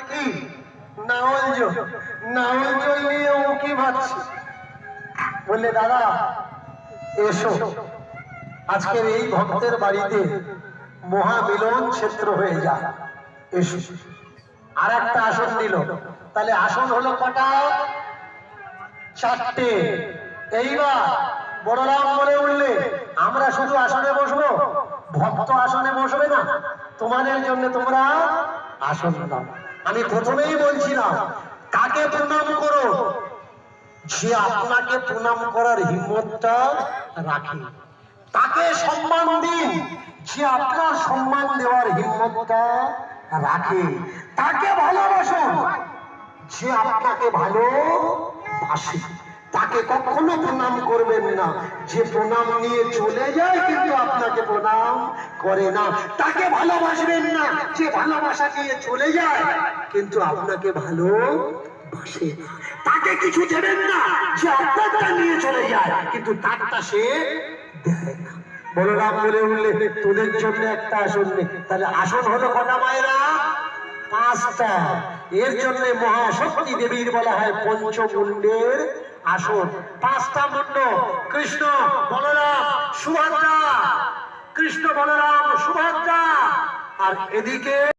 কি নাওল জল নিয়ে উঁকি মারছে। বললে দাদা এসো, আজকের এই ভক্তের বাড়িতে মহামিলন ক্ষেত্র হয়ে যায়, এসো। আর একটা আসন দিল, তাহলে আসন হলো কটা? 4টে। এইবার বড়রাম বলে উঠলে আমরা শুধু আসনে বসবো, ভক্ত আসনে বসবে না, তোমাদের জন্য তোমরা আসন দাও। আমি প্রথমেই বলছিলাম কাকে প্রণাম করো? যে আপনাকে প্রণাম করার হিম্মতটা রাখে, তাকে সম্মান দিন। যে আপনার সম্মান দেওয়ার হিম্মতটা রাখে, তাকে ভালোবাসুন। যে আপনাকে ভালোবাসে তাকে কখনো প্রণাম করবেন না। যে প্রণাম নিয়ে চলে যায় কিন্তু আপনাকে প্রণাম করে না, তাকে ভালোবাসবেন না। যে ভালোবাসা নিয়ে চলে যায় কিন্তু আপনাকে ভালোবাসে না, তাকে কিছু দেবেন না। যে আপনারটা নিয়ে চলে যায় কিন্তু তারটা সে দেয় না। বলরাম বলে উঠলে তোদের জন্য একটা আসন নেই। তাহলে আসন হলো কটা মায়েরা? 5টা। এর জন্য মহাশক্তি দেবীর বলা হয় পঞ্চমুণ্ডের আসন। 5টা মুন্ড, কৃষ্ণ বলরাম সুভদ্রা, কৃষ্ণ বলরাম সুভদ্রা। আর এদিকে